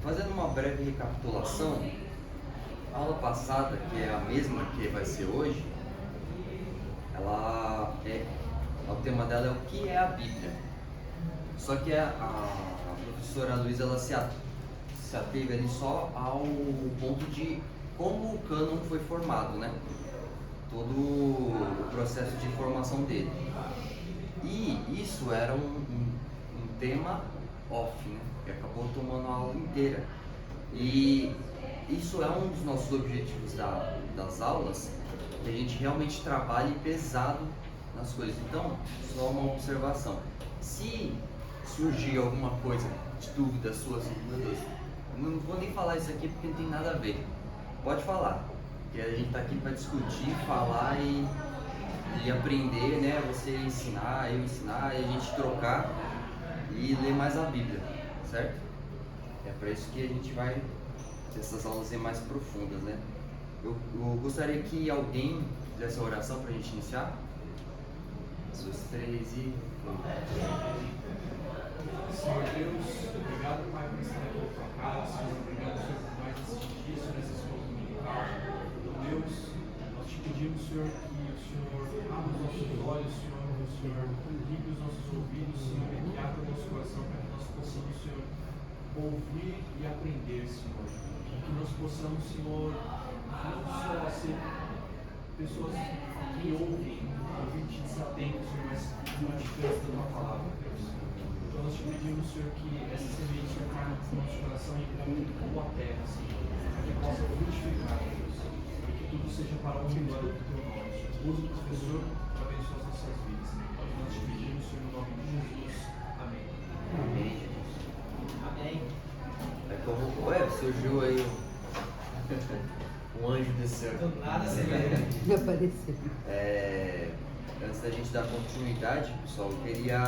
Fazendo uma breve recapitulação, a aula passada, que é a mesma que vai ser hoje, o tema dela é o que é a Bíblia. Só que a professora Luísa ela se ateve ali só ao ponto de como o cânon foi formado, né? Todo o processo de formação dele. E isso era um tema off, né? Que acabou tomando a aula inteira. E isso é um dos nossos objetivos das aulas, que a gente realmente trabalhe pesado nas coisas. Então, só uma observação. Se surgir alguma coisa de dúvida sua, assim, meu Deus, eu não vou nem falar isso aqui porque não tem nada a ver. Pode falar, porque a gente está aqui para discutir, falar e aprender, né? Você ensinar, eu ensinar, e a gente trocar e ler mais a Bíblia, certo? É para isso que a gente vai ter essas aulas mais profundas, né? Eu gostaria que alguém fizesse a oração para a gente iniciar. Os três e... Senhor Deus, obrigado, Pai, por estar aqui na tua casa. Senhor, obrigado, Senhor, por mais assistir isso nessa escola dominical. Deus, nós te pedimos, Senhor, que o Senhor abra os nossos olhos, Senhor, limpe os nossos ouvidos, Senhor, e que abra o nosso coração para que nós possamos, Senhor, ouvir e aprender, Senhor. Que nós possamos, Senhor, não só ser pessoas que ouvem, ouvintes desatentos, Senhor, mas praticantes da tua palavra, Deus. Então nós te pedimos, Senhor, que essa semente, Senhor, caia no nosso coração e encontre boa terra, Senhor, para que possa frutificar, Deus, para que tudo seja para a honra e glória do teu nome, Senhor. Usa o professor para abençoar as nossas vidas. Nós te pedimos, Senhor, no nome de Jesus. Amém. Amém. Amém. É como, surgiu aí um anjo desceu. Do nada você vai. Apareceu. Antes da gente dar continuidade, pessoal, eu queria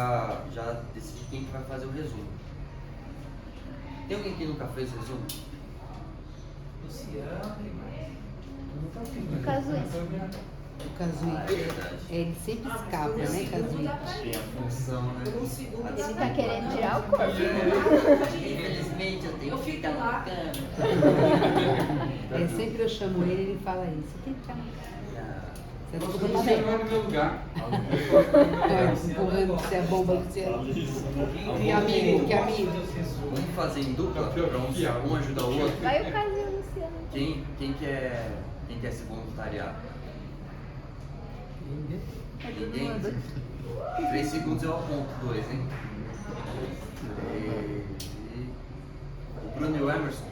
já decidir quem que vai fazer o resumo. Tem alguém que nunca fez o resumo? Luciano, quem mais? O Casuíque. É verdade. Ele sempre escapa, né, Casuíque? Tem a função, né? Ele tá querendo tirar o corpo. Infelizmente eu tenho que ficar na cama. Sempre eu chamo ele fala isso. Você tem que ficar na cama. Você não Você pode chegou no meu lugar. empurrando você é bomba, Luciano. Que amigo, que amigo. Vamos fazer em dupla, um ajuda o outro. Vai o caso, Luciano. Quem quer se voluntariar? Ninguém? 3 segundos eu aponto 2, hein? O Bruno e o Emerson.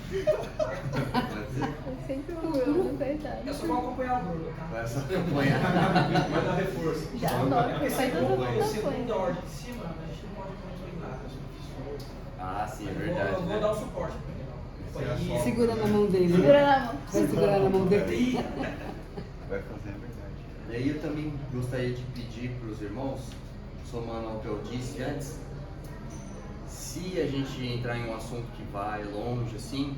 Pode ser? Sempre o Bruno, coitado. Eu só vou acompanhar o Bruno, tá? Vai só acompanhar. Vai dar reforço. Já anota, faz todas as Segunda anotações. ordem de cima, a gente não pode controlar. Ah, sim, é verdade. Eu vou né? dar o suporte pra ele. Segura na mão dele. Segura na mão. Vai segurar na mão dele. Vai fazer, é verdade. E aí eu também gostaria de pedir para os irmãos, somando ao que eu disse antes, se a gente entrar em um assunto que vai longe assim,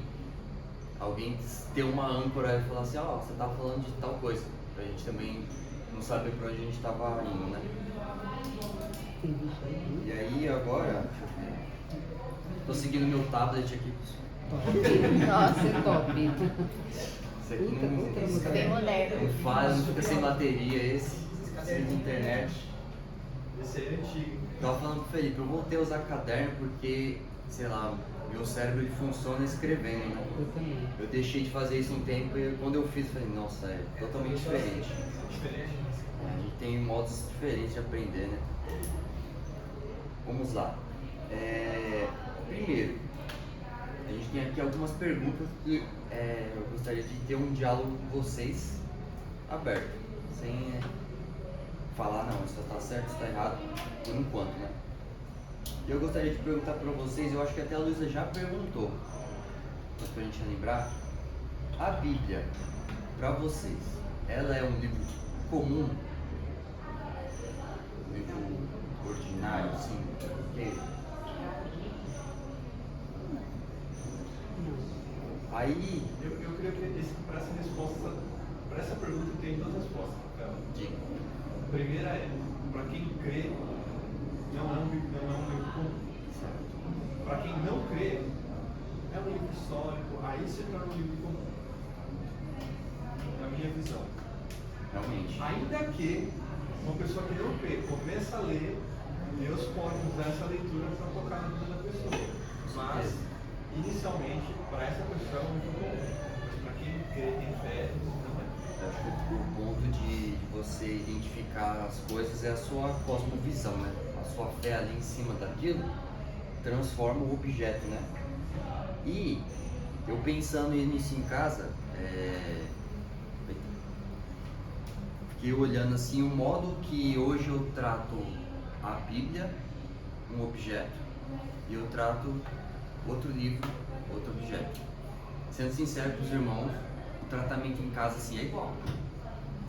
alguém ter uma âncora e falar assim, ó, você tá falando de tal coisa, pra gente também não saber pra onde a gente tava indo, né? E aí agora, deixa eu ver, tô seguindo meu tablet aqui. Nossa, é top. Isso aqui Bem não moderno. faz, não fica sem bateria esse, sem internet. Esse aí é antigo. Tava falando pro Felipe, eu voltei a usar caderno porque, sei lá, meu cérebro ele funciona escrevendo, né? Eu também. Eu deixei de fazer isso um tempo e quando eu fiz, falei, nossa, é totalmente diferente. Diferente. A gente tem modos diferentes de aprender, né? Vamos lá. Primeiro, a gente tem aqui algumas perguntas que eu gostaria de ter um diálogo com vocês aberto, sem falar, não, isso tá certo, isso tá errado, por enquanto, né? E eu gostaria de perguntar para vocês, eu acho que até a Luísa já perguntou, mas pra gente lembrar, a Bíblia, para vocês, ela é um livro comum? Um livro ordinário, assim, porque... Aí, Eu creio que para essa resposta, para essa pergunta tem duas respostas, Rafael. diga. A primeira é, para quem crê, não é um livro comum. Para quem não crê, é um livro histórico, aí se torna um livro comum. Na minha visão. Realmente. Ainda que uma pessoa que não crê comece a ler, Deus pode usar essa leitura para tocar na vida da pessoa. Mas, inicialmente, para essa pessoa é um livro comum. Mas para quem crê, tem fé, não é. Eu acho que o ponto de você identificar as coisas é a sua cosmovisão, né? A sua fé ali em cima daquilo transforma o objeto, né? E eu pensando nisso em casa, fiquei olhando assim o modo que hoje eu trato a Bíblia, um objeto, e eu trato outro livro, outro objeto. Sendo sincero com os irmãos, o tratamento em casa assim é igual.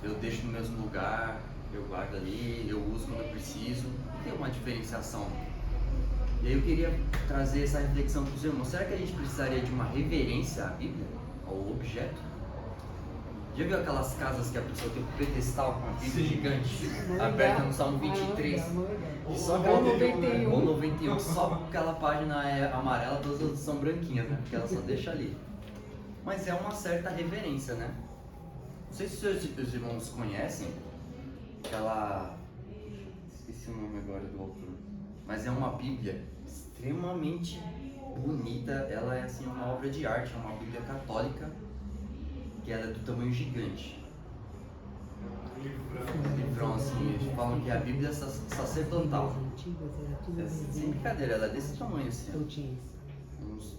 Eu deixo no mesmo lugar, eu guardo ali, eu uso quando eu preciso, não tem uma diferenciação. E aí eu queria trazer essa reflexão para os irmãos. Será que a gente precisaria de uma reverência à Bíblia, ao objeto? Já viu aquelas casas que a pessoa tem um pedestal com a Bíblia gigante, aberta no Salmo 23? E só aquela Ou 91. Ou 91, só aquela página é amarela, todas as outras são branquinhas, né? Porque ela só deixa ali. Mas é uma certa reverência, né? Não sei se os irmãos conhecem aquela... Esqueci o nome agora do autor. Mas é uma Bíblia extremamente bonita. Ela é assim uma obra de arte, é uma Bíblia católica, que ela é do tamanho gigante. Livrão assim, eles falam que a Bíblia é sacerdotal. Sem brincadeira, ela é desse tamanho assim, uns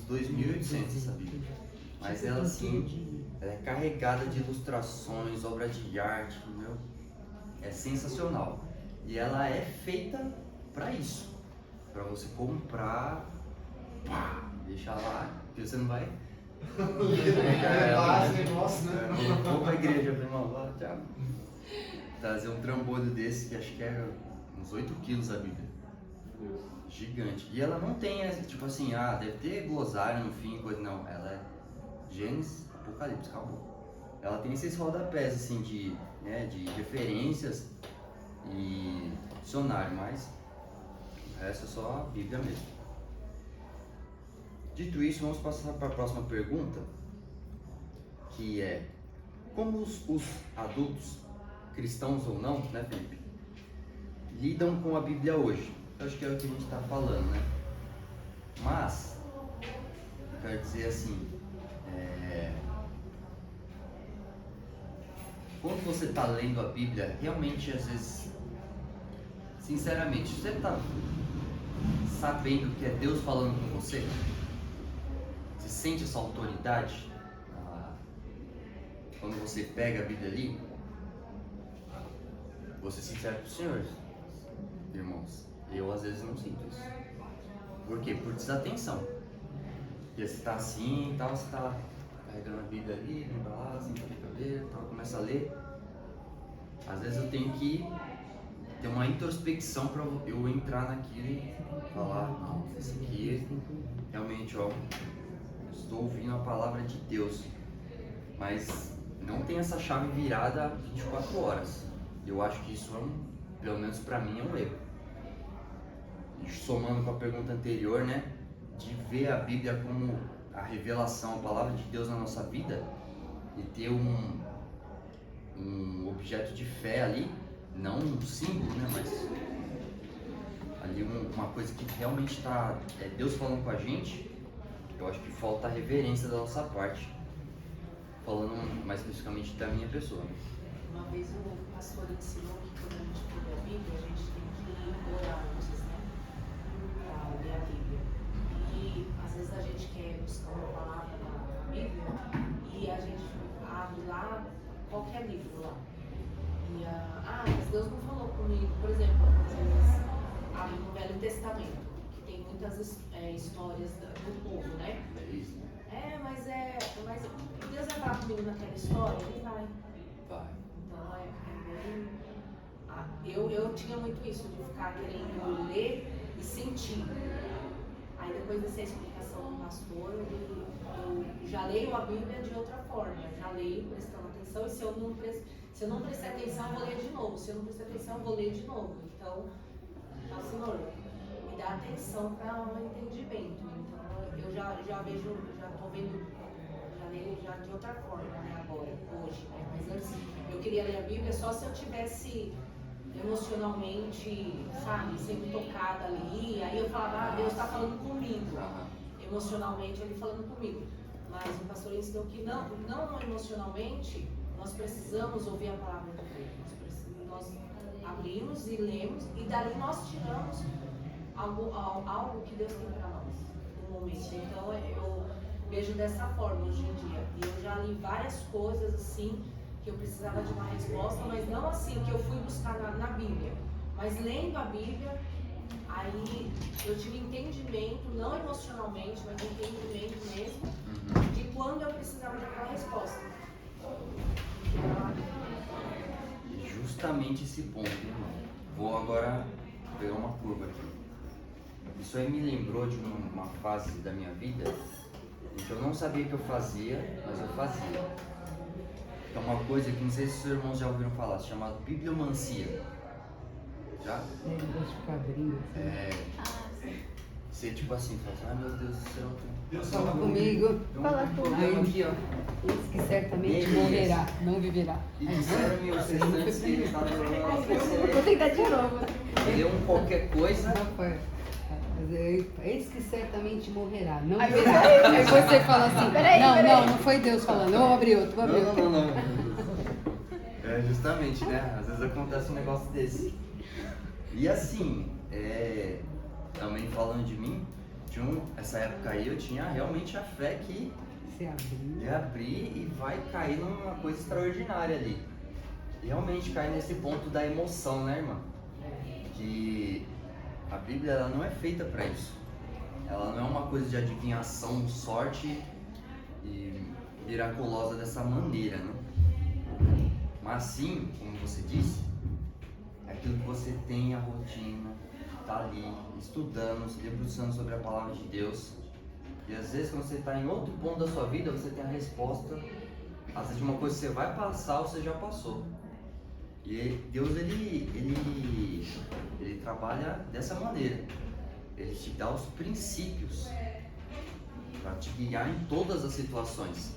2.800 essa Bíblia. Mas ela assim, ela é carregada de ilustrações, obra de arte, entendeu? É sensacional. E ela é feita para isso, para você comprar, deixar lá, porque você não vai vou pra igreja, irmão, lá, tchau. Trazer um trambolho desse, que acho que é uns 8 quilos a Bíblia. Gigante. E ela não tem essa, tipo assim, deve ter glossário no fim, coisa, não. Ela é Gênesis, Apocalipse, acabou. Ela tem esses rodapés, assim, de referências e dicionário, mas o resto é só a Bíblia mesmo. Dito isso, vamos passar para a próxima pergunta, que é: como os adultos, cristãos ou não, né, Felipe, lidam com a Bíblia hoje? Eu acho que é o que a gente está falando, né? Mas, quero dizer assim, quando você está lendo a Bíblia, realmente, às vezes, sinceramente, você está sabendo que é Deus falando com você? Você sente essa autoridade? Quando você pega a Bíblia ali, vou ser sincero com os senhores, irmãos, eu às vezes não sinto isso. Por quê? Por desatenção. Porque você está assim e tal, você está carregando a Bíblia ali, vem pra lá, assim, fica a ver, tal, começa a ler. Às vezes eu tenho que ter uma introspecção para eu entrar naquilo e falar: não, esse aqui realmente, estou ouvindo a palavra de Deus, mas não tem essa chave virada 24 horas. Eu acho que isso pelo menos para mim, é um erro. E somando com a pergunta anterior, né, de ver a Bíblia como a revelação, a palavra de Deus na nossa vida, e ter um objeto de fé ali, não um símbolo, né, mas ali uma coisa que realmente está Deus falando com a gente. Eu acho que falta a reverência da nossa parte, falando mais especificamente da minha pessoa. Uma vez o pastor ensinou que quando a gente lê a Bíblia, a gente tem que orar antes, né? Para ler a Bíblia. E às vezes a gente quer buscar uma palavra na Bíblia e a gente abre lá qualquer livro lá. E mas Deus não falou comigo. Por exemplo, às vezes abre no Velho Testamento, que tem muitas histórias do povo, né? Mas Deus vai falar comigo naquela história? Ele vai. Então eu tinha muito isso, de ficar querendo ler e sentir. Aí depois dessa explicação do pastor, eu já leio a Bíblia de outra forma, já leio prestando atenção, e se eu não prestar atenção, eu vou ler de novo, se eu não prestar atenção, eu vou ler de novo. Então, Senhor, me dá atenção para o entendimento. Então, eu já vejo, já estou vendo, já leio já de outra forma, né, agora, hoje, né? Mas antes, eu queria ler a Bíblia só se eu tivesse emocionalmente, sabe, sendo tocada ali, aí eu falava, Deus está falando comigo, emocionalmente Ele falando comigo. Mas o pastor ensinou que não emocionalmente, nós precisamos ouvir a palavra de Deus, nós abrimos e lemos, e dali nós tiramos algo que Deus tem para nós no momento. Então eu vejo dessa forma hoje em dia, e eu já li várias coisas assim, que eu precisava de uma resposta, mas não assim que eu fui buscar na Bíblia, mas lendo a Bíblia, aí eu tive entendimento, não emocionalmente, mas entendimento mesmo, de quando eu precisava de aquela resposta. Justamente esse ponto, irmão. Vou agora pegar uma curva aqui. Isso aí me lembrou de uma fase da minha vida em que eu não sabia que eu fazia, mas eu fazia. É uma coisa que não sei se os seus irmãos já ouviram falar, chamada bibliomancia. Já? Negócio de quadrinho. Você tipo assim, fala, meu Deus do céu. Deus Fala comigo. Fala Um problema aqui, ó. Esse que certamente Beleza. morrerá, não viverá. E disseram-me os restantes que ele estava Vou tentar de novo. leu qualquer coisa. Não foi. Esse que certamente morrerá, não Aí verá. você- Aí você fala assim, Peraí. não foi Deus falando, vou abrir outro, vou abrir outro. Não. É justamente, né? Às vezes acontece um negócio desse. E assim, também falando de mim, essa época aí eu tinha realmente a fé que Você abriu. ia abrir e vai cair numa coisa extraordinária ali. E realmente cair nesse ponto da emoção, né, irmã? Que a Bíblia ela não é feita para isso. Ela não é uma coisa de adivinhação, sorte e miraculosa dessa maneira, né? Mas sim, como você disse, é aquilo que você tem a rotina, tá ali estudando, se debruçando sobre a palavra de Deus. E às vezes quando você está em outro ponto da sua vida, você tem a resposta, às vezes de uma coisa que você vai passar ou você já passou. E Deus ele trabalha dessa maneira. Ele te dá os princípios para te guiar em todas as situações.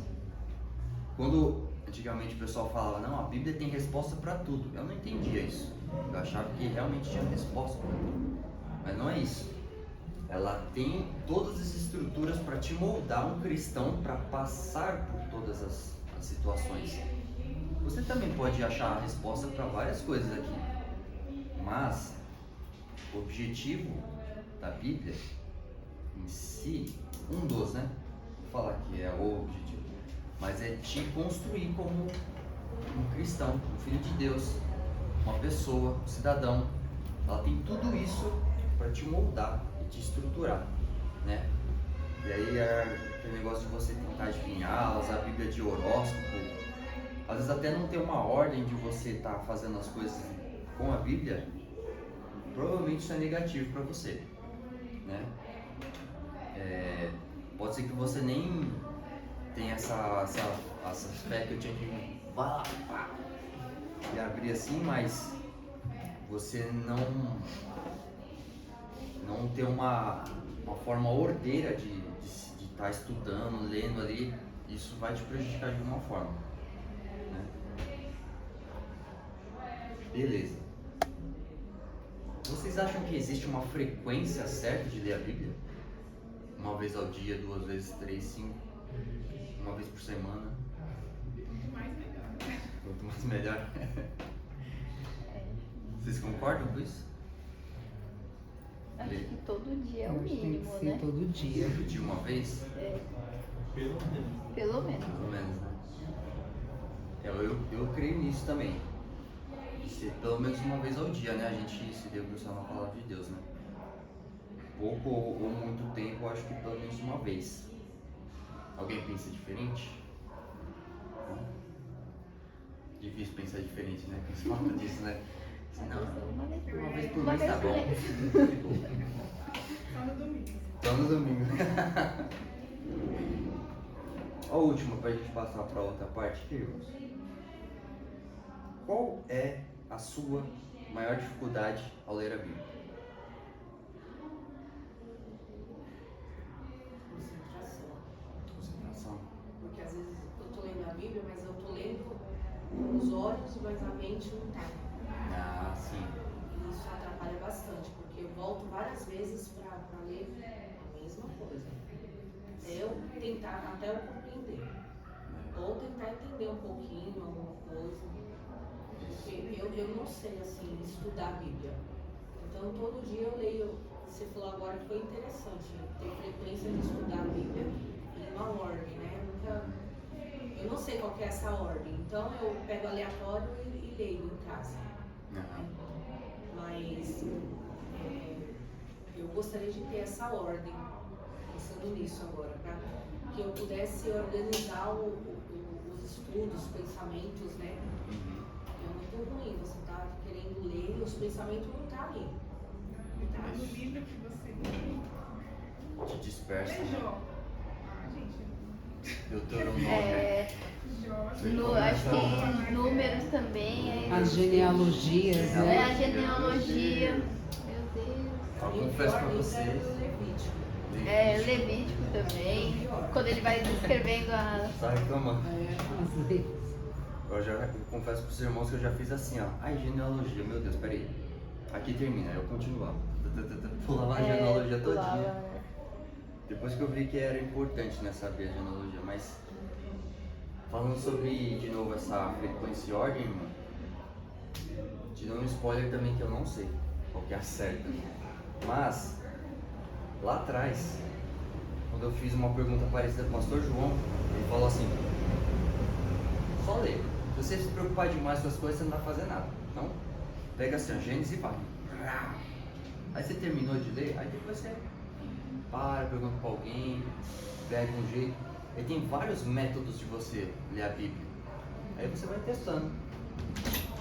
Quando antigamente o pessoal falava, não, a Bíblia tem resposta para tudo. Eu não entendia isso. Eu achava que realmente tinha resposta para tudo. Mas não é isso. Ela tem todas as estruturas para te moldar um cristão para passar por todas as situações. Você também pode achar a resposta para várias coisas aqui. Mas o objetivo da Bíblia em si, um dos, né? Vou falar que é o objetivo, mas é te construir como um cristão, um filho de Deus, uma pessoa, um cidadão. Ela tem tudo isso para te moldar e te estruturar, né? E aí aquele negócio de você tentar adivinhar, usar a Bíblia de horóscopo, às vezes até não ter uma ordem de você estar fazendo as coisas com a Bíblia, provavelmente isso é negativo para você, né? Pode ser que você nem tenha essa fé que eu tinha que vai lá, pá, e abrir assim, mas você não ter uma forma ordeira de estar estudando, lendo ali, isso vai te prejudicar de alguma forma, né? Beleza. Vocês acham que existe uma frequência certa de ler a Bíblia? Uma vez ao dia, 2 vezes, 3, 5, uma vez por semana? Quanto mais melhor. Vocês concordam com isso? Acho que todo dia é o Eu acho que tem mínimo, que ser né? todo dia. Sempre de uma vez? Pelo menos. Pelo menos. Pelo menos, né? Eu creio nisso também. De ser pelo menos uma vez ao dia, né? A gente se debruçar na palavra de Deus, né? Pouco ou muito tempo, eu acho que pelo menos uma vez. Alguém pensa diferente? Não? Difícil pensar diferente, né? Porque se fala disso, né? Não, uma vez por mês tá bom. Só no domingo. A última, pra gente passar pra outra parte, irmãos. Qual é a sua maior dificuldade ao ler a Bíblia? Concentração. Concentração? Porque às vezes eu tô lendo a Bíblia, mas eu tô lendo com os olhos, mas a mente não tá. Ah, sim. E isso atrapalha bastante, porque eu volto várias vezes para ler a mesma coisa. Até eu compreender. Ou tentar entender um pouquinho, alguma coisa. Porque eu não sei, assim, estudar a Bíblia. Então, todo dia eu leio. Você falou agora que foi interessante ter frequência de estudar a Bíblia em uma ordem, né? Eu não sei qual que é essa ordem. Então, eu pego aleatório e leio em casa. Mas eu gostaria de ter essa ordem, pensando nisso agora, para que eu pudesse organizar os estudos, os pensamentos, né? É muito ruim, você tá querendo ler e os pensamentos não estão ali. Tá no livro que você lê. Te dispersa. É Jó. Ah, gente. Deuteronômio. Jó. Acho que números também. As genealogias, né? A genealogia. Meu Deus. Eu confesso pra vocês. Levítico também. Quando ele vai descrevendo a. Só reclamando. Às vezes. Eu confesso pros irmãos que eu já fiz assim, ó. Ai, genealogia, meu Deus, peraí. Aqui termina, eu continuava. Pulava a genealogia todinha. Depois que eu vi que era importante, né, saber a genealogia, mas falando sobre, de novo, essa frequência e ordem, irmão, te dando um spoiler também que eu não sei qual que é a certa. Mas, lá atrás, quando eu fiz uma pergunta parecida com o pastor João, ele falou assim, só lê. Se você se preocupar demais com as coisas, você não vai fazer nada. Então, pega assim, ó, Gênesis e vai. Aí você terminou de ler, aí depois você pergunta pra alguém, pega um jeito. Aí tem vários métodos de você ler a Bíblia. Aí você vai testando.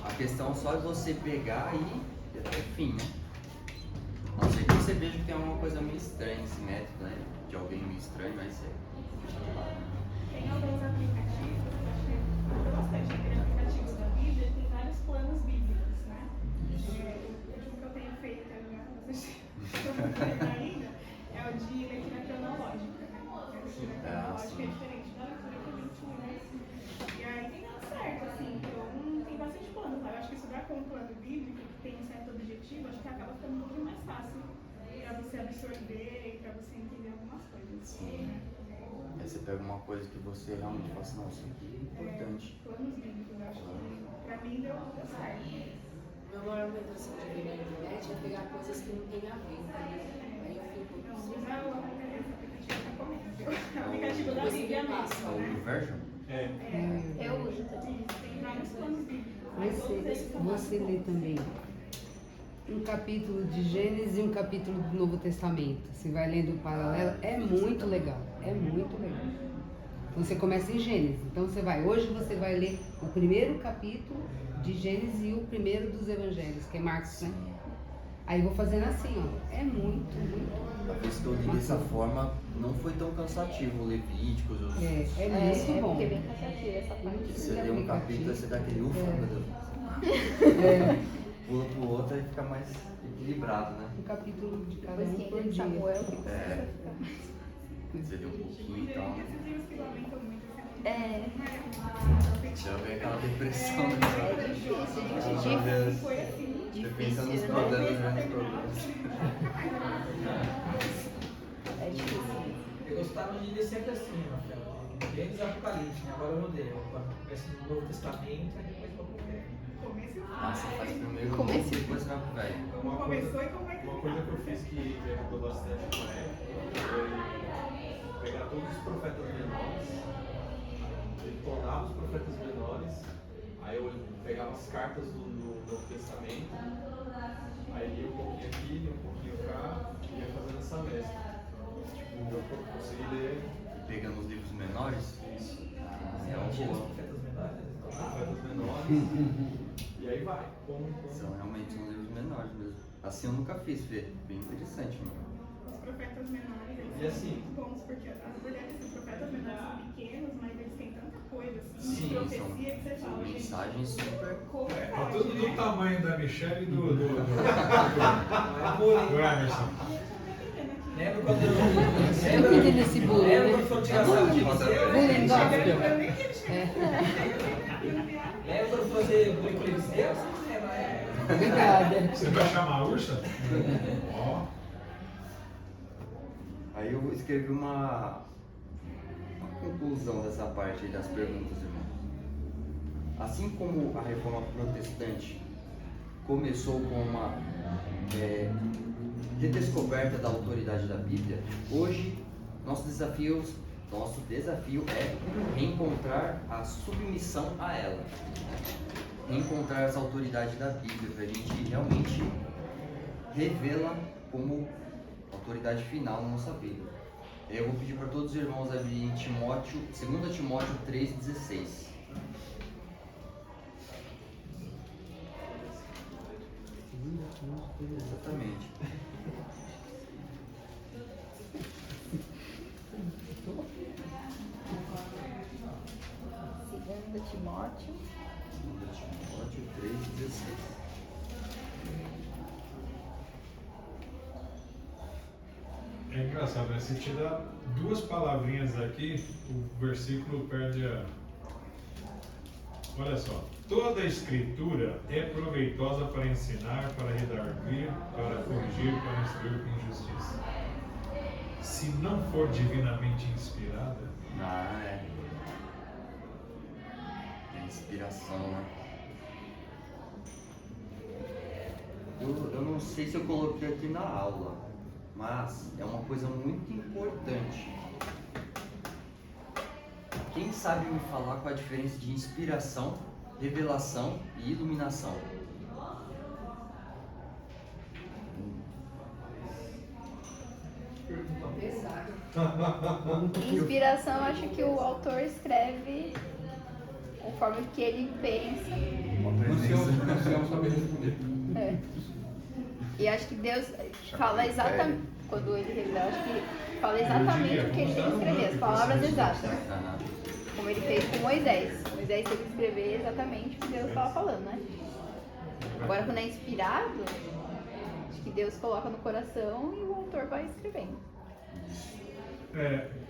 A questão só é você pegar e ir até o fim, né? A não ser que você veja que tem alguma coisa meio estranha nesse método, né? De alguém meio estranho, mas você... Tem alguns aplicativos, eu gosto bastante daqueles aplicativos da Bíblia, tem vários planos bíblicos, né? O último que eu tenho feito, eu não tenho ainda, é o de leitura cronológica, né? A leitura cronológica é diferente da leitura que a gente lê. E aí tem dado certo, assim, então tem bastante planos, sabe? Eu acho que estudar com um plano bíblico, que tem um certo objetivo, acho que acaba ficando um pouquinho mais fácil para você absorver e para você entender algumas coisas. Sim. Aí você pega uma coisa que você realmente fala assim, não, isso aqui é importante. Planos bíblicos, eu acho que pra mim deu certo. Meu maior medo assim, de ver na internet é pegar coisas que não tem a ver. Aí eu fico. Não, usa o aplicativo que eu recomendo. O aplicativo da Bíblia nossa, O né? Version? Eu uso também. Tem vários planos bíblicos. Você lê também um capítulo de Gênesis e um capítulo do Novo Testamento. Você vai lendo paralelo, é muito legal, é muito legal. Você começa em Gênesis, então hoje você vai ler o primeiro capítulo de Gênesis e o primeiro dos Evangelhos, que é Marcos, né? Aí vou fazendo assim, ó, é muito, muito. A vez que eu li dessa forma, não foi tão cansativo, Levíticos, os... É muito bom. Porque é bem cansativo essa parte. Você lê um capítulo, você dá aquele ufa, meu Deus. Pula pro outro e fica mais equilibrado, né? Um capítulo de cada Depois um que por entra de dia. Samuel, que É. Você lê um pouquinho e tal. Esses livros que aumentam muito, Você vai ver aquela depressão, né? É difícil, Meu Deus. foi assim. Você pensando nos difícil, né? problemas, né? Nos problemas. É difícil. Eu gostava de ler sempre assim, Rafael. Gênesis e Apocalipse, né? Agora eu mudei. Eu começo no Novo Testamento e depois vou pro Velho. Ah, você faz primeiro Comecei. e depois vai pro velho. Como começou e como vai Uma coisa que eu fiz que me ajudou bastante com ele foi pegar todos os profetas menores, detonava os profetas menores, aí eu pegava as cartas do Novo Testamento, aí lia um pouquinho aqui, lia um pouquinho cá, e ia fazendo essa mescla. Tipo, eu consegui ler Pegando os livros menores, isso. é uma boa. Profetas menores, e aí vai. São realmente uns livros menores mesmo. Assim eu nunca fiz, Fê. Bem interessante, mano. Os profetas menores, eles E assim? são muito bons, porque na verdade esses profetas menores são pequenos, mas profecia que você fala, gente, Mensagem super. como É pode? tudo do tamanho da Michelle e do Emerson. Lembra quando Eu pedi nesse bolo, Lembra né? quando foram tirar sarro de você? Bullying gospel. Eu nem tinha chegado. Lembra quando foi fazer bullying com eles? Deus? Obrigada. Você vai chamar a ursa? Ó. Aí eu escrevi uma conclusão dessa parte aí das perguntas, irmão. Assim como a reforma protestante começou com uma redescoberta da autoridade da Bíblia, hoje nosso desafio é reencontrar a submissão a ela, reencontrar essa autoridade da Bíblia, para a gente realmente revê-la como autoridade final na nossa vida. Eu vou pedir para todos os irmãos abrirem em Timóteo, 2 Timóteo 3,16. Exatamente. Segundo Timóteo. 2 Timóteo 3,16. É engraçado, né? Se tirar duas palavrinhas aqui, o versículo perde a. Olha só. Toda a escritura é proveitosa para ensinar, para redarguir, para corrigir, para instruir em justiça. Se não for divinamente inspirada, É inspiração, né? Eu não sei se eu coloquei aqui na aula, mas é uma coisa muito importante. Quem sabe me falar qual a diferença de inspiração, revelação e iluminação? Inspiração, eu acho que o autor escreve conforme que ele pensa. Não saber responder. É. E acho que Deus fala exatamente, quando ele revela, acho que fala exatamente o que ele tem que escrever, as palavras exatas. Como ele fez com Moisés. Moisés teve que escrever exatamente o que Deus estava falando, né? Agora, quando é inspirado, acho que Deus coloca no coração e o autor vai escrevendo.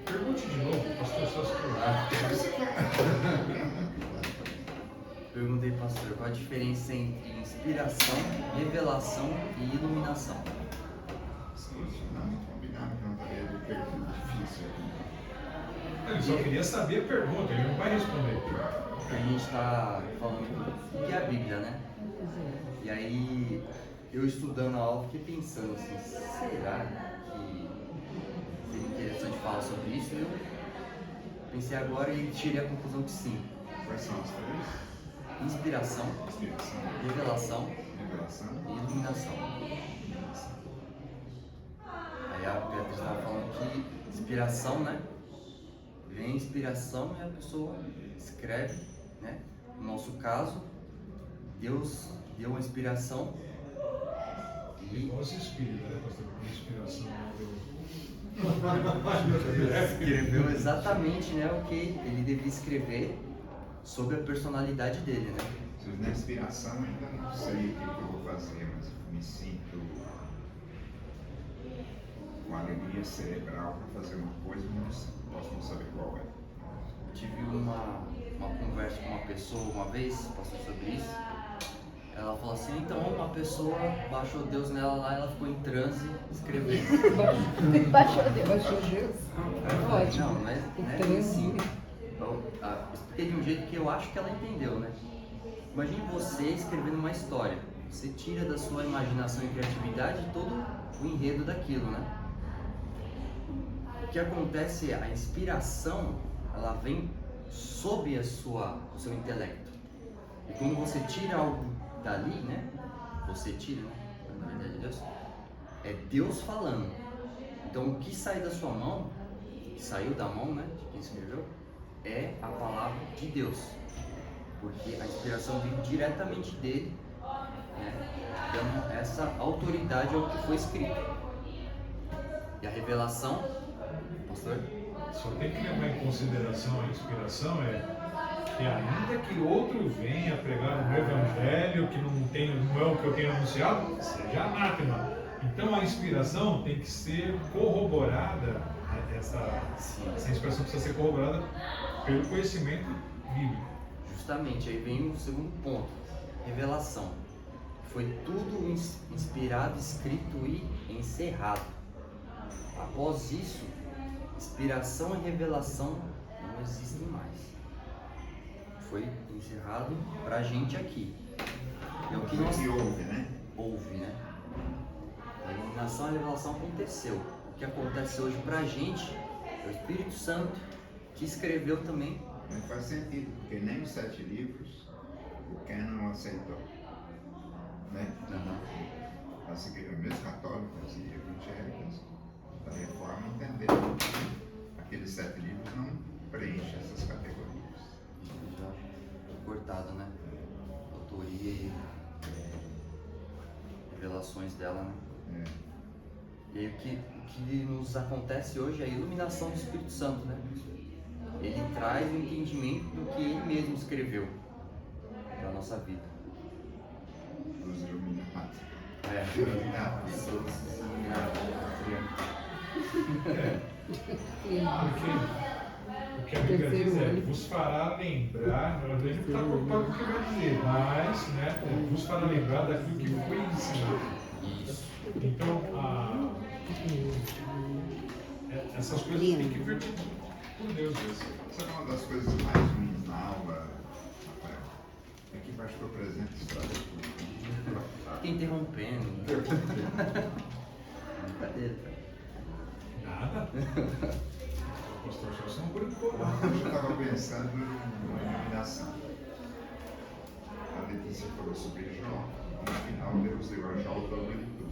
pergunte de novo, pastor Celso. Perguntei, pastor, qual a diferença entre inspiração, revelação e iluminação? Ele só queria saber a pergunta, ele não vai responder. Porque a gente está falando o que é a Bíblia, né? E aí, eu estudando a aula, fiquei pensando assim, será que seria interessante falar sobre isso? Eu pensei agora e tirei a conclusão que sim. Quais são as três? Inspiração, revelação e iluminação. Aí a Beatriz estava falando que inspiração, né? Vem a inspiração e a pessoa escreve, né? No nosso caso, Deus deu uma inspiração e Igual se inspira, né, pastor? Inspiração. escreveu exatamente, né, o que ele devia escrever sobre a personalidade dele, né? Na inspiração ainda não sei o que eu vou fazer, mas eu me sinto com alegria cerebral para fazer uma coisa, mas posso não saber qual é. Tive uma conversa com uma pessoa uma vez, passou sobre isso. Ela falou assim, então uma pessoa baixou Deus nela lá, ela ficou em transe escrevendo. Baixou Deus. Baixou Deus? Ótimo. Não, mas né, Transe. assim, eu expliquei de um jeito que eu acho que ela entendeu, né? Imagine você escrevendo uma história. Você tira da sua imaginação e criatividade todo o enredo daquilo, né? O que acontece é a inspiração, ela vem sob o seu intelecto. E quando você tira algo dali, né? Você tira, né? Na verdade, Deus. É Deus falando. Então o que sai da sua mão, que saiu da mão, né? De quem escreveu, é a palavra de Deus. Porque a inspiração vem diretamente dele, né? Dando essa autoridade ao que foi escrito. E a revelação, pastor? Só tem que levar em consideração a inspiração que ainda que outro venha pregar um evangelho que não é o que eu tenho anunciado, seja anátema. Então a inspiração tem que ser corroborada, essa inspiração precisa ser corroborada pelo conhecimento bíblico. Justamente, aí vem o segundo ponto, revelação. Foi tudo inspirado, escrito e encerrado. Após isso, inspiração e revelação não existem mais. Foi encerrado pra gente aqui. É o que nós ouve, né? Ouve, né? A iluminação e a revelação aconteceu. O que acontece hoje pra gente é o Espírito Santo que escreveu também. Não faz sentido, porque nem os 7 livros o Canon aceitou. Né? As igrejas católicas e evangélicas da Reforma entenderam que aqueles 7 livros não preenchem essas categorias. Já cortado, né? Autoria e revelações dela, né? E aí, o que nos acontece hoje é a iluminação do Espírito Santo, né? Ele traz o entendimento do que ele mesmo escreveu para a nossa vida. Os iluminados. Iluminados. O que a Bíblia diz é: vos fará lembrar, a gente está preocupado com o que vai dizer, mas, né, vos fará lembrar daquilo que foi ensinado. Isso. Então, essas coisas têm que vir por Deus mesmo. Sabe uma das coisas mais ruins na aula, Rafael? É que o pastor presente estraga tudo. Fica interrompendo. Brincadeira. Nada. O pastor só não brincou. Eu já estava pensando numa iluminação. A Letícia falou sobre Jó. No final, Deus deu a Jó o dobro de tudo.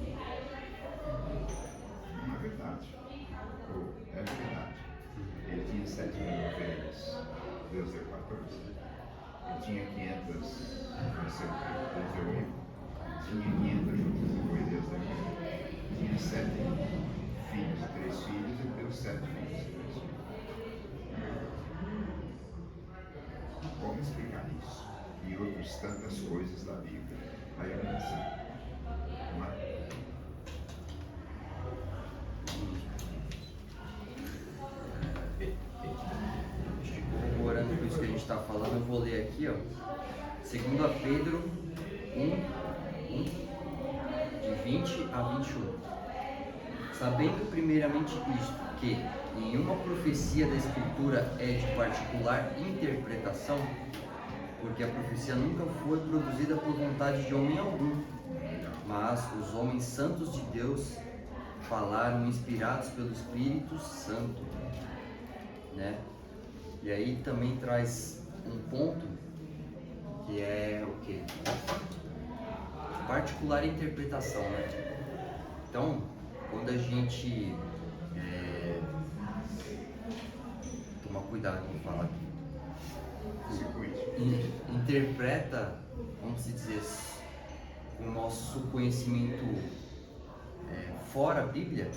Não é verdade. É verdade. Ele tinha 7 mil ovelhas. Deus deu 14. Ele tinha 500, Deus deu 1. Tinha 500 juntas de boi, Deus deu 1. Tinha 7 filhos e 3 filhos, ele deu 7 filhos e 3 filhos. Como explicar isso? E outras tantas coisas da Bíblia. A iluminação. Não é? Corroborando com isso que a gente está falando, eu vou ler aqui, ó. 2 Pedro 1, de 20 a 21. Sabendo primeiramente isto, que nenhuma profecia da Escritura é de particular interpretação, porque a profecia nunca foi produzida por vontade de homem algum, mas os homens santos de Deus falaram inspirados pelo Espírito Santo, né? E aí também traz um ponto que é o quê? Particular interpretação, né? Então, quando a gente toma cuidado com falar aqui, interpreta, vamos dizer, com o nosso conhecimento fora a Bíblia,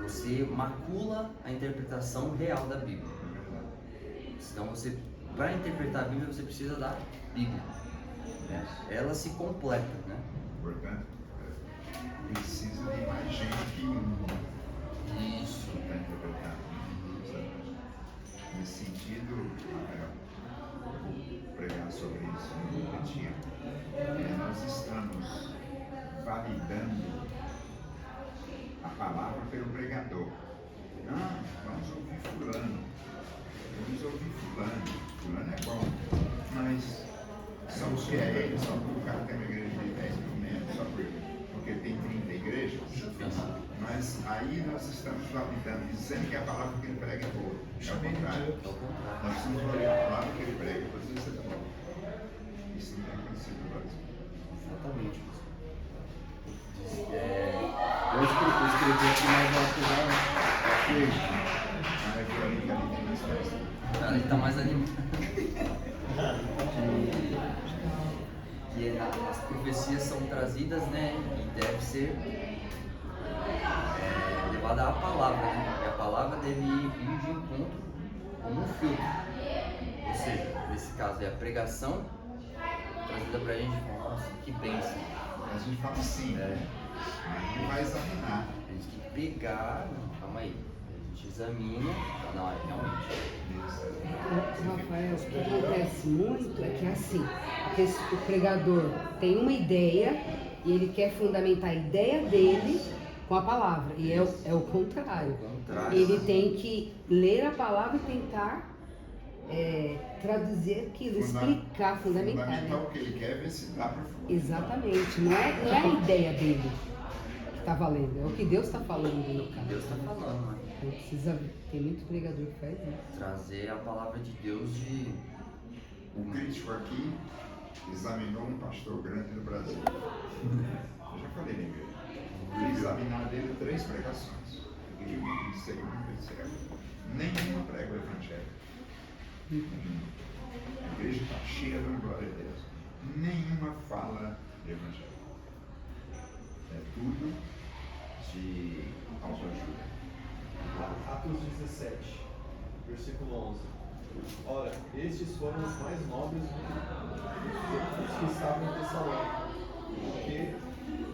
você macula a interpretação real da Bíblia. Então, para interpretar a Bíblia, você precisa da Bíblia, né? Ela se completa, né? Portanto, precisa de mais gente que um. Isso. Para interpretar. Nesse sentido, eu vou pregar sobre isso no repetir. Nós estamos validando a palavra pelo pregador. Não, vamos ouvir fulano. Vamos ouvir fulano. Fulano é bom. Mas só porque é ele, só porque o cara tem uma igreja de 10 mil membros, só porque tem 30 igrejas. Mas aí nós estamos validando, dizendo que a palavra que ele prega é boa. É o contrário. Nós precisamos validar a palavra que ele prega para dizer se é boa. Isso não tem acontecido no Brasil. Exatamente. Eu escrevi aqui mais alto, Ah, é por ali que ali tem mais festa. ali está mais animado. Que as profecias são trazidas, né? E deve ser levada à palavra, né? E a palavra deve ir de encontro como um filtro. Ou seja, nesse caso é a pregação trazida pra gente, nossa, que bênção. A gente fala assim, aí vai examinar. A gente tem que pegar, não, calma aí. A gente examina, não, é realmente. Rafael, o que acontece muito é que assim, o pregador tem uma ideia e ele quer fundamentar a ideia dele com a palavra. E é o contrário. Ele tem que ler a palavra e tentar traduzir aquilo, explicar, fundamentar. Fundamentar o que ele quer, ver se dá para fundamentar. Exatamente. Não é a ideia dele que está valendo, é o que Deus está falando no caso. Deus está falando, né? Não precisa, tem muito pregador que faz isso. Trazer a palavra de Deus de... O crítico aqui examinou um pastor grande no Brasil. Eu já falei na igreja. Fui examinar dele 3 pregações. Primeira, segunda e terceira. Nenhuma prega o evangelho. A igreja está cheia da glória de Deus. Nenhuma fala de evangelho. É tudo de autoajuda. Atos 17, versículo 11. Ora, estes foram os mais nobres dos que estavam em Tessalônica, porque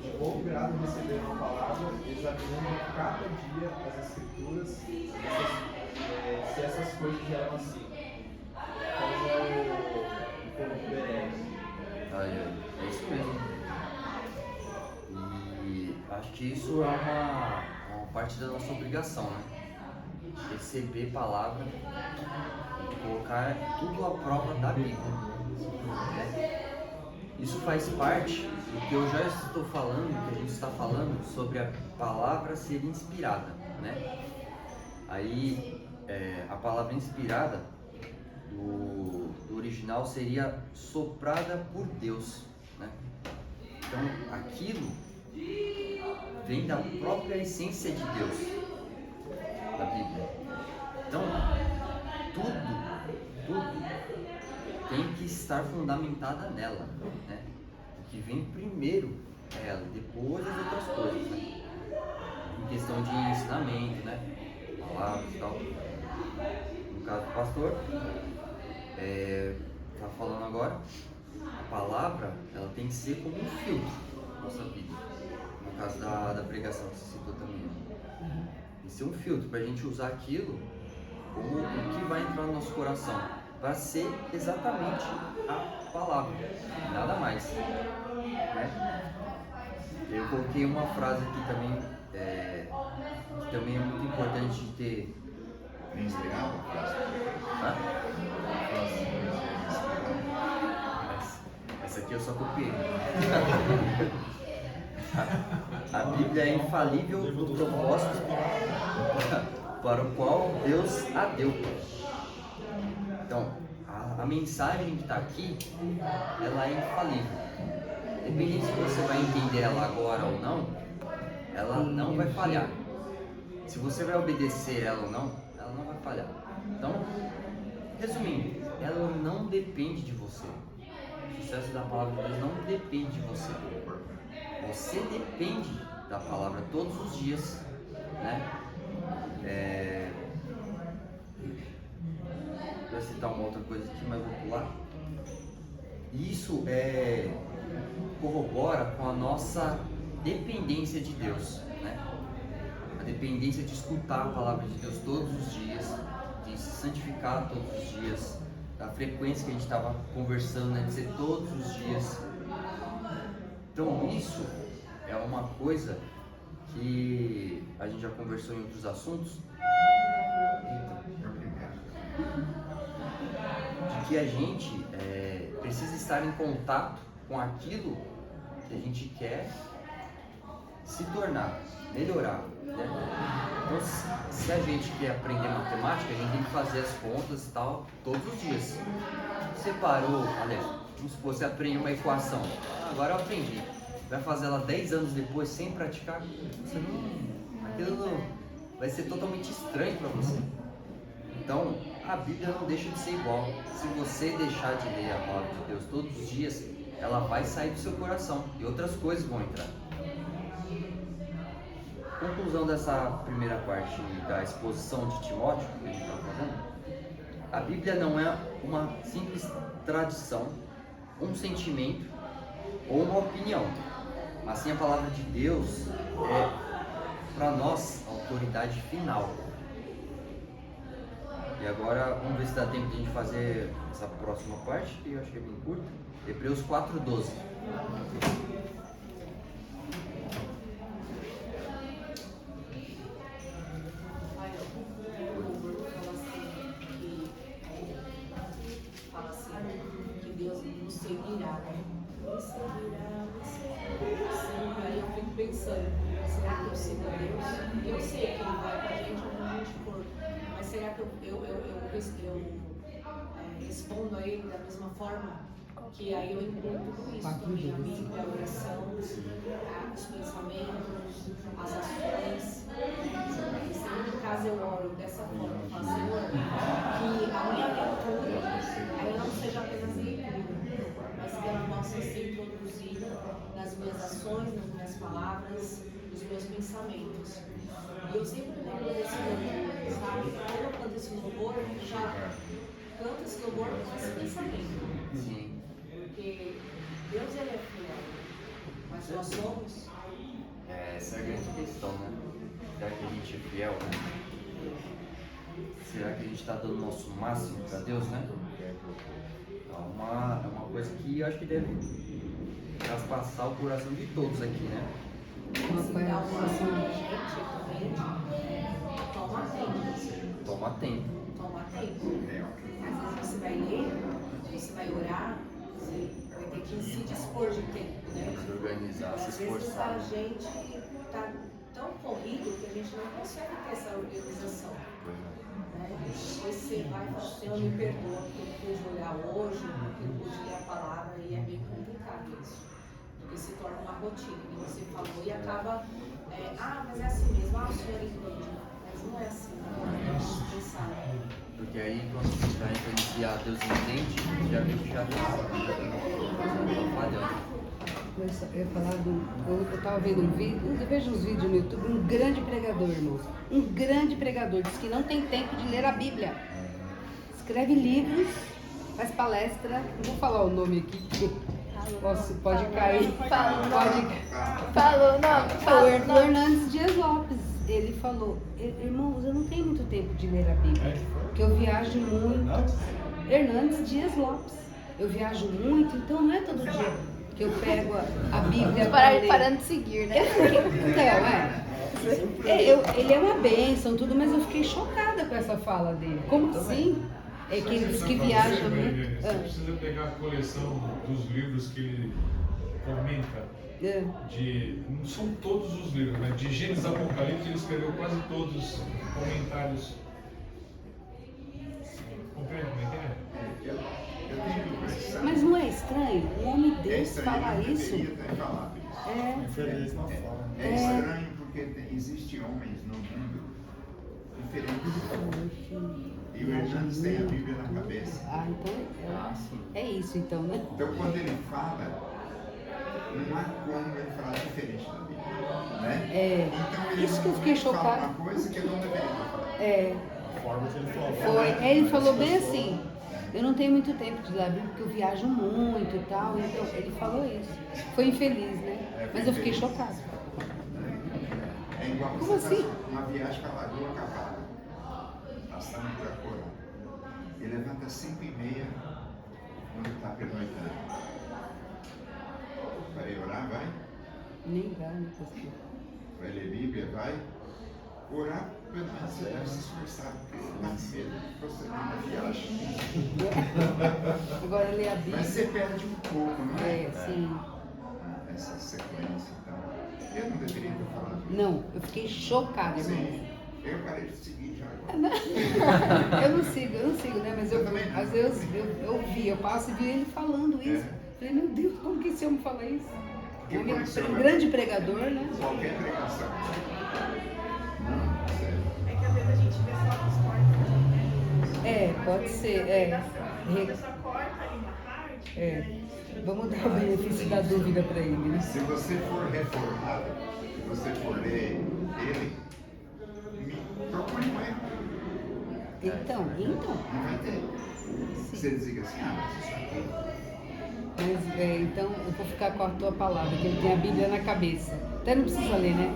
de bom grado receberam a palavra, examinando cada dia as escrituras, se essas coisas eram assim. Como o povo Berés. É isso mesmo. E acho que isso é uma parte da nossa obrigação, né? Receber palavra e colocar tudo à prova da Bíblia, né? Isso faz parte do que eu já estou falando, que a gente está falando sobre a palavra ser inspirada, né? Aí a palavra inspirada do original seria soprada por Deus, né? Então aquilo vem da própria essência de Deus, da Bíblia. Então tudo tem que estar fundamentada nela, né? O que vem primeiro é ela, depois as outras coisas, né? Em questão de ensinamento, né? Palavras e tal. No caso do pastor, tá falando agora, a palavra ela tem que ser como um filtro na nossa vida. No caso da pregação que você citou também. Tem que ser um filtro para a gente usar aquilo como o que vai entrar no nosso coração, para ser exatamente a palavra, nada mais, né? Eu coloquei uma frase aqui também, que também é muito importante de ter. Bem inspirado? Essa aqui eu só copiei. A Bíblia é infalível no propósito para o qual Deus a deu. Então, a mensagem que está aqui, ela é infalível. Independente se você vai entender ela agora ou não, ela não vai falhar. Se você vai obedecer ela ou não, ela não vai falhar. Então, resumindo, ela não depende de você. O sucesso da palavra de Deus não depende de você. Você depende da palavra todos os dias, né? Vou citar uma outra coisa aqui, mas vou pular. Isso corrobora com a nossa dependência de Deus, né? A dependência de escutar a palavra de Deus todos os dias, de se santificar todos os dias, da frequência que a gente estava conversando, né? De ser todos os dias. Então isso é uma coisa que a gente já conversou em outros assuntos, de que a gente precisa estar em contato com aquilo que a gente quer se tornar, melhorar, né? Então, se a gente quer aprender matemática, a gente tem que fazer as contas e tal todos os dias. Você parou, aliás, vamos supor, você aprende uma equação, agora eu aprendi, vai fazer ela 10 anos depois sem praticar, aquilo não, vai ser totalmente estranho para você. Então, a Bíblia não deixa de ser igual. Se você deixar de ler a palavra de Deus todos os dias, ela vai sair do seu coração e outras coisas vão entrar. Conclusão dessa primeira parte da exposição de Timóteo que a gente está fazendo A Bíblia não é uma simples tradição, um sentimento ou uma opinião. Assim, a palavra de Deus é, para nós, a autoridade final. E agora, vamos ver se dá tempo de a gente fazer essa próxima parte, que eu acho que é bem curta. Hebreus 4:12. Fala assim, que Deus nos seguirá, né? Nos seguirá, nos seguirá. Aí eu fico pensando, será que eu sigo a Deus? Eu sei que Ele vai com a gente onde a gente for, mas será que eu respondo a Ele da mesma forma? Que aí eu encontro tudo isso também, a Bíblia, a oração, os pensamentos, as ações. E sempre em casa eu oro dessa forma, eu falo, Senhor, que a minha leitura ela não seja apenas leitura, mas que ela possa ser introduzida nas minhas ações, nas minhas palavras, nos meus pensamentos. E eu sempre lembro desse louvor, sabe? Quando eu canto esse louvor, eu já canto esse louvor com esse pensamento. Sim. Porque Deus ele é fiel, mas nós somos. Essa é a grande questão, né? Será que a gente é fiel, né? Será que a gente está dando o nosso máximo para Deus, né? É uma coisa que eu acho que deve traspassar o coração de todos aqui, né? Se dá o máximo da gente, toma tempo. Toma tempo. Toma tempo. Às vezes você vai ler, você vai orar, você vai ter que se dispor de tempo, né? Se organizar, se Às vezes esforçar. a gente está tão corrido que a gente não consegue ter essa organização. Né? Depois você vai e fala, Senhor, me perdoa porque eu não pude olhar hoje, porque eu não pude ler a palavra, e é bem complicado isso. Porque se torna uma rotina, que você falou e acaba, mas é assim mesmo, o Senhor entende. Mas não é assim, não é assim pensar. Porque aí quando a gente vai iniciar Deus entende, já vê que já está falhando. Eu ia falar eu estava vendo um vídeo, eu vejo uns vídeos no YouTube, um grande pregador, irmãos. Um grande pregador, diz que não tem tempo de ler a Bíblia. Escreve livros, faz palestra, não vou falar o nome aqui, porque pode cair. Falou o nome. O Hernandes Dias Lopes, ele falou, irmãos, eu não tenho muito tempo de ler a Bíblia, porque eu viajo muito. Hernandes Dias Lopes, eu viajo muito, então não é todo dia que eu pego a Bíblia para ler. Parando de seguir, né? Ele é uma bênção, tudo, mas eu fiquei chocada com essa fala dele. Como assim? É que ele diz que viaja muito. Você precisa pegar a coleção dos livros que ele comenta. Não são todos os livros, mas de Gênesis a Apocalipse ele escreveu quase todos os comentários. Compreende? Mas não é estranho? Um homem desse falar isso? Infeliz não fala. É estranho porque existem homens no mundo diferentes de todos. E o Hernandes tem a Bíblia na cabeça. Então é isso então, né? Então quando ele fala, não há como ele falar diferente da Bíblia, né? Então ele isso que eu fiquei chocado. fala uma coisa que ele não deveria falar. A forma que ele falou. Ele falou bem assim, eu não tenho muito tempo de ler a Bíblia porque eu viajo muito e tal, então ele falou isso. Foi infeliz, né? Mas eu fiquei chocada. É igual Como você assim? faz uma viagem para a Lagoa Cavalo, passando por Acorá. E levanta às 5h30 quando está pernoitando. Vai orar, vai? Nem vai, né? Vai ler Bíblia, vai? Orar, pelo menos você deve se esforçar, porque você está com medo de você viajar. Agora ler a Bíblia. Mas você perde um pouco, não é? Sim. Essa sequência, então. Eu não deveria ter falado isso. Não, eu fiquei chocada, irmão. Sim. Eu parei de seguir já agora. Eu não sigo, né? Mas às vezes eu passo e vi ele falando isso. Falei, meu Deus, como que esse homem fala isso? Ele é um grande pregador, né? Qualquer pregação. É que às vezes a gente vê só nos cortes, né? Pode ser. A pessoa corta ali uma parte. Vamos dar o benefício da dúvida para ele, né? Se você for reformado, se você for ler ele, procure com ele. Então. Não vai ter. Talvez ele diga assim, mas isso aqui. Mas, então, eu vou ficar com a tua palavra, que ele tem a Bíblia na cabeça. Até não precisa ler, né?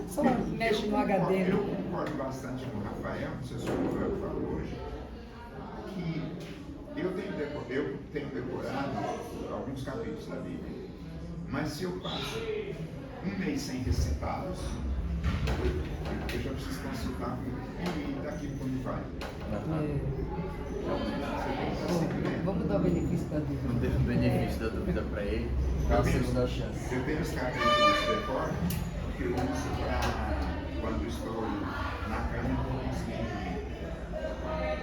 Só mexe no HD. Eu concordo bastante com o Rafael, não sei se o Rafael falou hoje, que eu tenho decorado alguns capítulos da Bíblia, mas se eu passo um mês sem recitá-los, eu já preciso consultar e daqui quando vai. Vamos dar o benefício da dúvida. Não teve o benefício da dúvida para ele. Dá uma segunda chance. Eu tenho os capítulos de decor que eu uso para quando estou na cama eu conseguir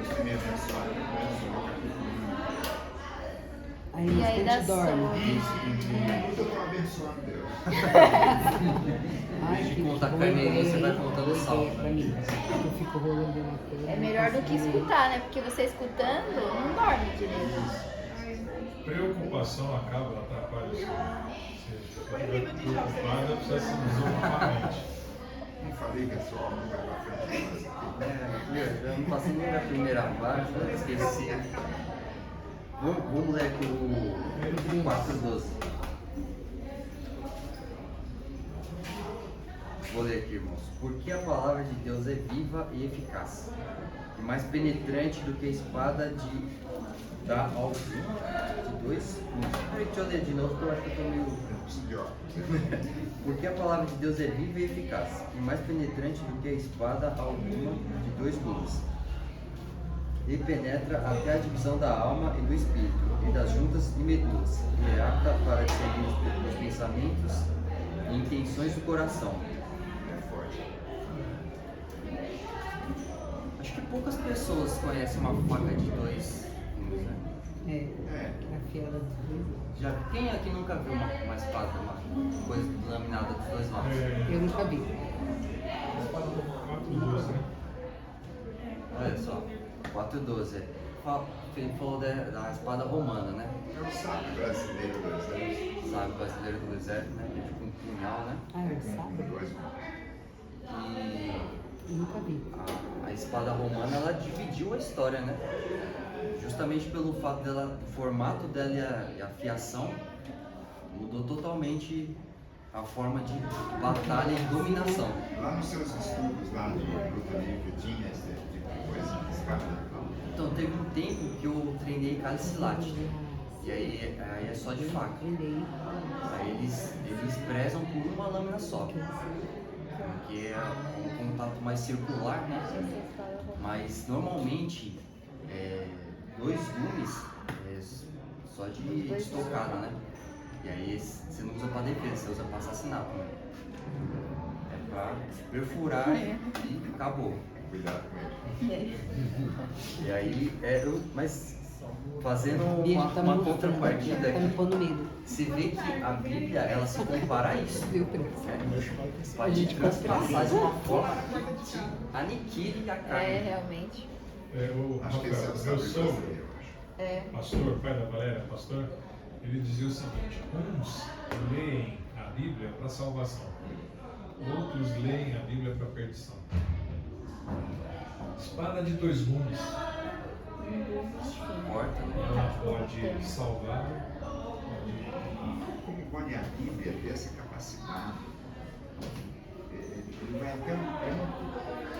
os primeiros mensuários, eu penso no capítulo 1. Aí E aí a dá gente dorme. Eu estou abençoando Deus. Ai, de que contar boa carneirinho, ideia, você vai hein? contando Boa salvo, ideia pra mim. Eu fico rolando na cama. É melhor do que escutar, né? Porque você escutando não dorme direito. Preocupação acaba, atrapalha o sono. Se você estiver preocupada, precisa se desocupar a mente. Não falei que a sua alma vai para frente, mas Eu não passei nem na primeira parte, eu esqueci. Vamos ler aqui o 4:12. Vou ler aqui, irmãos. Porque a palavra de Deus é viva e eficaz, e mais penetrante do que a espada da algema de dois. Deixa eu ler de novo, porque eu acho que eu estou meio. Porque a palavra de Deus é viva e eficaz, e mais penetrante do que a espada alguma de dois gumes, e penetra até a divisão da alma e do espírito, e das juntas e medulas, e é apta para discernir os pensamentos e intenções do coração. é forte. Acho que poucas pessoas conhecem uma faca de dois gumes, né? É, afiada dos dois. Já, quem aqui nunca viu uma espada, uma coisa laminada dos dois lados? Eu nunca vi. 4:12, né? Olha só, 4:12. Ele falou da espada romana, né? É o sábio brasileiro do exército. Sabe, brasileiro do exército, né? Tipo um punhal, né? Ah, eu sabe? Dois E Eu nunca vi. a espada romana, ela dividiu a história, né? Justamente pelo fato dela, o formato dela e a afiação mudou totalmente a forma de batalha e dominação. Lá nos seus estudos, lá de luta livre, tinha esse tipo de coisa, espada. Então, teve um tempo que eu treinei Calicilat, e aí é só de faca. Aí eles prezam por uma lâmina só, porque é um contato mais circular, né? Mas normalmente dois gumes só de estocada, né? E aí você não usa para defesa, você usa para assassinato, né? É para perfurar e acabou. Cuidado com ele. E aí, mas fazendo Bíblia uma tá mostrando, contrapartida tá me aqui, pondo medo. se vê que a Bíblia, ela se compara a isso. Viu, preço? Para te transpassar de uma forma que te aniquile a carne. É, realmente. O Acho que esse é o Rafael, sábio meu sogro, brasileiro, eu acho. É. pastor, pai da Valéria, pastor, ele dizia o seguinte: uns leem a Bíblia para salvação, outros leem a Bíblia para perdição. Espada de dois gumes, Corta, né? ela pode salvar, pode. Como pode a Bíblia ter essa capacidade? Ele vai até um ponto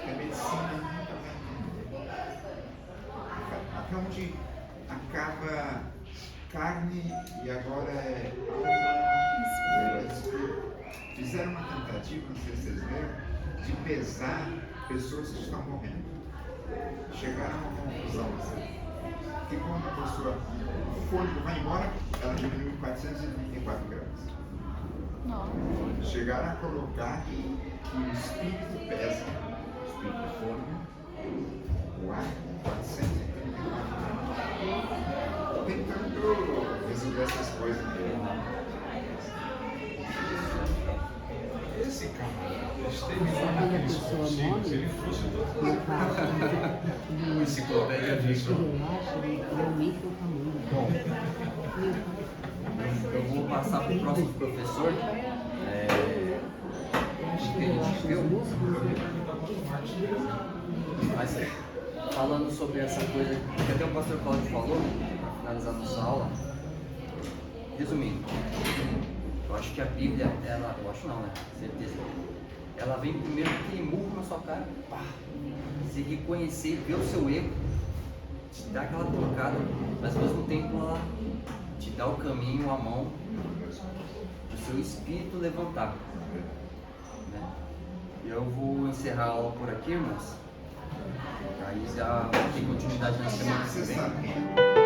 que a medicina nunca vai entender. Até onde acaba carne e agora é alma. Fizeram uma tentativa, não sei se vocês viram, de pesar pessoas que estão morrendo. Chegaram a uma conclusão assim, que quando a pessoa, o fôlego vai embora, ela diminui em 434 gramas. Não. Chegaram a colocar que o espírito pesa, o espírito do fôlego, o ar com 434 gramas. Tentando resolver essas coisas. Esse cara exterminou naqueles concílios, se ele fosse todo Enciclopédia viva. Realmente o tamanho. Bom, eu vou passar para o próximo professor. O que a gente viu. Mas falando sobre essa coisa que até o pastor Cláudio falou, para finalizar nossa aula. Resumindo, eu acho que a Bíblia, eu acho não, né? Certeza. Ela vem primeiro que murro na sua cara, pá, se reconhecer, ver o seu erro, te dar aquela tocada, mas ao mesmo tempo ela te dá o caminho, a mão, o seu espírito levantar. Né? E eu vou encerrar a aula por aqui, irmãos. Aí já tem continuidade na semana que vem.